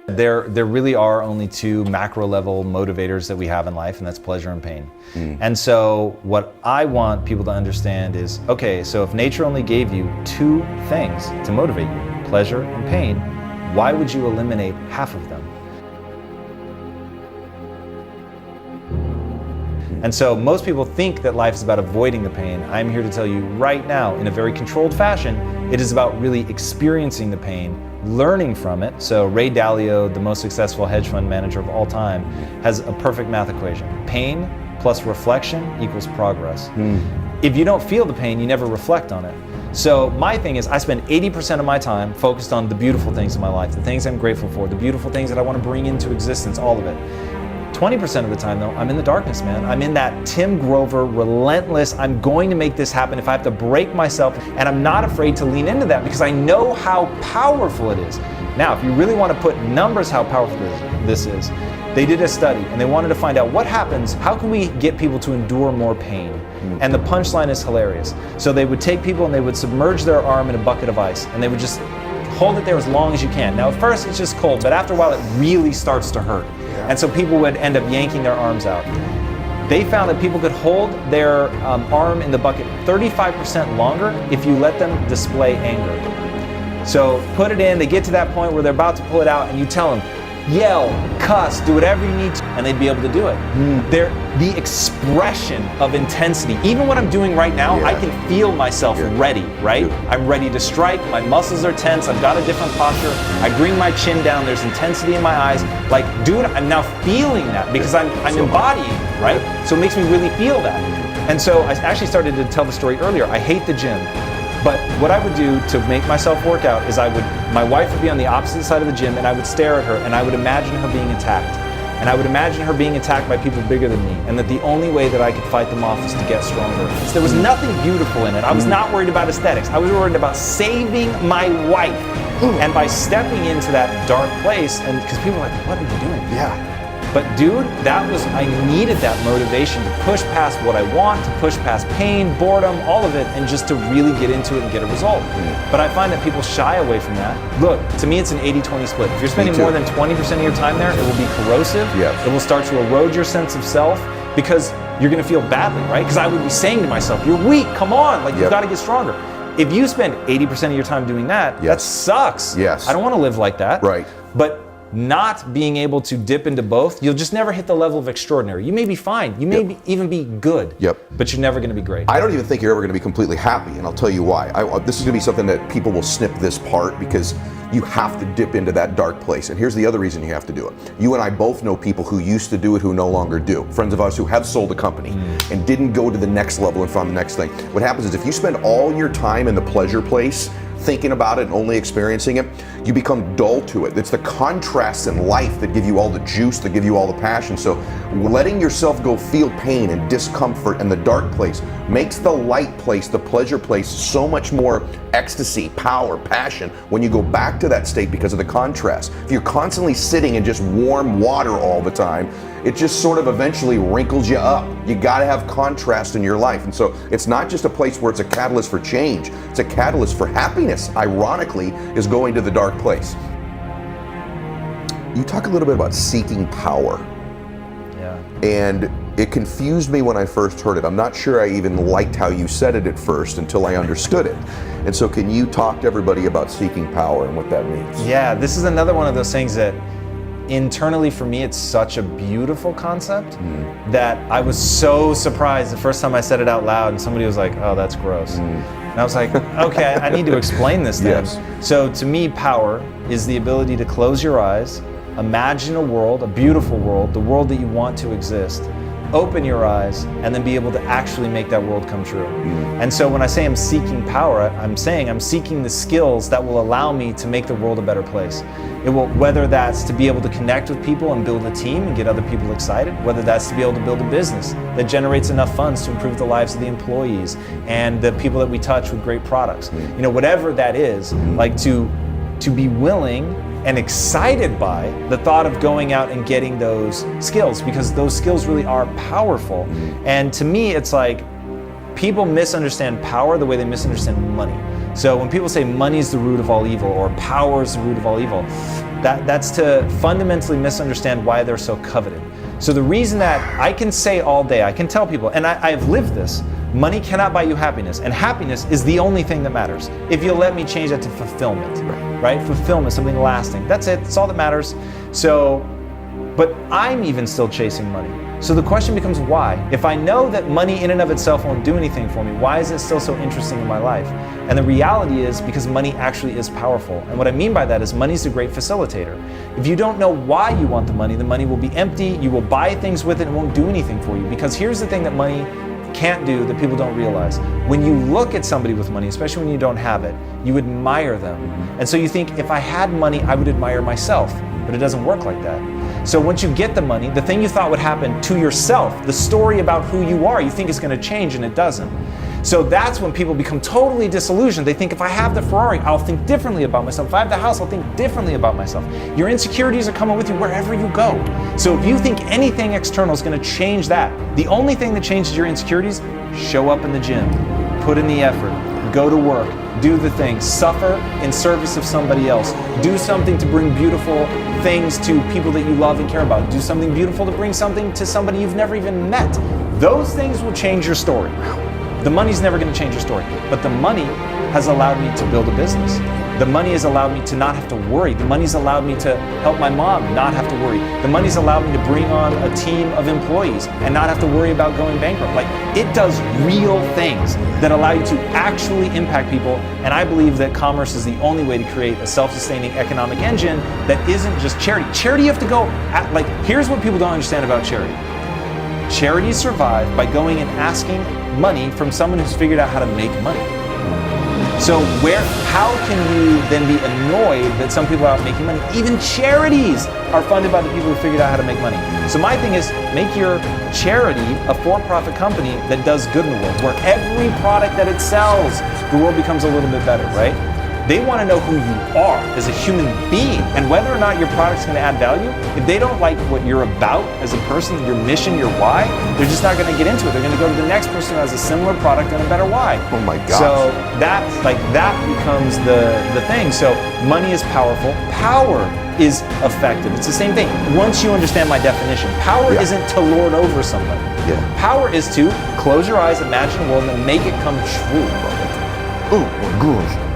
There really are only two macro level motivators that we have in life, and that's pleasure and pain. And so what I want people to understand is, okay, so if nature only gave you two things to motivate you, pleasure and pain, why would you eliminate half of them? And so most people think that life is about avoiding the pain. I'm here to tell you right now, in a very controlled fashion, it is about really experiencing the pain, learning from it. So Ray Dalio, the most successful hedge fund manager of all time, has a perfect math equation. Pain plus reflection equals progress. If you don't feel the pain, you never reflect on it. So my thing is, I spend 80% of my time focused on the beautiful things in my life, the things I'm grateful for, the beautiful things that I want to bring into existence, all of it. 20% of the time though, I'm in the darkness, man. I'm in that Tim Grover, relentless, I'm going to make this happen if I have to break myself, and I'm not afraid to lean into that because I know how powerful it is. Now, if you really want to put numbers how powerful this is, they did a study and they wanted to find out what happens, how can we get people to endure more pain? And the punchline is hilarious. So they would take people and they would submerge their arm in a bucket of ice and they would just hold it there as long as you can. Now at first it's just cold, but after a while it really starts to hurt. And so people would end up yanking their arms out. They found that people could hold their arm in the bucket 35% longer if you let them display anger. So put it in, they get to that point where they're about to pull it out and you tell them, yell, cuss, do whatever you need to, and they'd be able to do it. The expression of intensity, even what I'm doing right now, I can feel myself ready, right? I'm ready to strike, my muscles are tense, I've got a different posture, I bring my chin down, there's intensity in my eyes. Like, dude, I'm now feeling that because I'm embodying, right? So it makes me really feel that. And so I actually started to tell the story earlier. I hate the gym. But what I would do to make myself work out is my wife would be on the opposite side of the gym and I would stare at her and I would imagine her being attacked. And I would imagine her being attacked by people bigger than me and that the only way that I could fight them off was to get stronger. So there was nothing beautiful in it. I was not worried about aesthetics. I was worried about saving my wife. And by stepping into that dark place, and because people are like, what are you doing? But dude, I needed that motivation to push past what I want, to push past pain, boredom, all of it, and just to really get into it and get a result. But I find that people shy away from that. Look, to me it's an 80-20 split. If you're spending more than 20% of your time there, it will be corrosive. It will start to erode your sense of self because you're gonna feel badly, right? Because I would be saying to myself, you're weak, come on, like you've gotta get stronger. If you spend 80% of your time doing that, that sucks. I don't wanna live like that. But not being able to dip into both, you'll just never hit the level of extraordinary. You may be fine, you may even be good, but you're never gonna be great. I don't even think you're ever gonna be completely happy, and I'll tell you why. This is gonna be something that people will snip this part because you have to dip into that dark place. And here's the other reason you have to do it. You and I both know people who used to do it who no longer do. Friends of ours who have sold a company and didn't go to the next level and found the next thing. What happens is if you spend all your time in the pleasure place, thinking about it and only experiencing it, you become dull to it. It's the contrasts in life that give you all the juice, that give you all the passion. So letting yourself go feel pain and discomfort and the dark place makes the light place, the pleasure place, so much more ecstasy, power, passion when you go back to that state because of the contrast. If you're constantly sitting in just warm water all the time, it just sort of eventually wrinkles you up. You gotta have contrast in your life. And so it's not just a place where it's a catalyst for change, it's a catalyst for happiness, ironically, is going to the dark place. You talk a little bit about seeking power. And it confused me when I first heard it. I'm not sure I even liked how you said it at first until I understood it. And so can you talk to everybody about seeking power and what that means? Yeah, this is another one of those things that internally for me, it's such a beautiful concept that I was so surprised the first time I said it out loud and somebody was like, oh, that's gross. And I was like, okay, I need to explain this then. So to me, power is the ability to close your eyes, imagine a world, a beautiful world, the world that you want to exist, open your eyes, and then be able to actually make that world come true. And so when I say I'm seeking power, I'm saying I'm seeking the skills that will allow me to make the world a better place. It will, whether that's to be able to connect with people and build a team and get other people excited, whether that's to be able to build a business that generates enough funds to improve the lives of the employees and the people that we touch with great products. You know, whatever that is, like to be willing and excited by the thought of going out and getting those skills, because those skills really are powerful. And to me, it's like people misunderstand power the way they misunderstand money. So when people say money is the root of all evil or power is the root of all evil, That's to fundamentally misunderstand why they're so coveted. So the reason that I can say all day, I can tell people, and I've lived this, money cannot buy you happiness, and happiness is the only thing that matters. If you'll let me change that to fulfillment, right? Fulfillment, something lasting. That's it, that's all that matters. So, but I'm even still chasing money. So the question becomes why? If I know that money in and of itself won't do anything for me, why is it still so interesting in my life? And the reality is because money actually is powerful. And what I mean by that is money's a great facilitator. If you don't know why you want the money will be empty, you will buy things with it, and it won't do anything for you. Because here's the thing that money can't do that people don't realize. When you look at somebody with money, especially when you don't have it, you admire them. And so you think, if I had money, I would admire myself. But it doesn't work like that. So once you get the money, the thing you thought would happen to yourself, the story about who you are, you think is going to change, and it doesn't. So that's when people become totally disillusioned. They think, if I have the Ferrari, I'll think differently about myself. If I have the house, I'll think differently about myself. Your insecurities are coming with you wherever you go. So if you think anything external is going to change that, the only thing that changes your insecurities, show up in the gym, put in the effort, go to work, do the thing, suffer in service of somebody else, do something to bring beautiful things to people that you love and care about, do something beautiful to bring something to somebody you've never even met. Those things will change your story. The money's never going to change your story, but the money has allowed me to build a business. The money has allowed me to not have to worry. The money's allowed me to help my mom not have to worry. The money's allowed me to bring on a team of employees and not have to worry about going bankrupt. Like, it does real things that allow you to actually impact people. And I believe that commerce is the only way to create a self-sustaining economic engine that isn't just charity. Charity, you have to go at, like, here's what people don't understand about charity. Charities survive by going and asking money from someone who's figured out how to make money. So how can you then be annoyed that some people are out making money? Even charities are funded by the people who figured out how to make money. So my thing is, make your charity a for-profit company that does good in the world, where every product that it sells, the world becomes a little bit better, right? They want to know who you are as a human being, and whether or not your product's going to add value. If they don't like what you're about as a person, your mission, your why, they're just not going to get into it. They're going to go to the next person who has a similar product and a better why. Oh my gosh. So that becomes the thing. So money is powerful. Power is effective. It's the same thing. Once you understand my definition, power isn't to lord over somebody. Power is to close your eyes, imagine a world, and make it come true. Oh my gosh.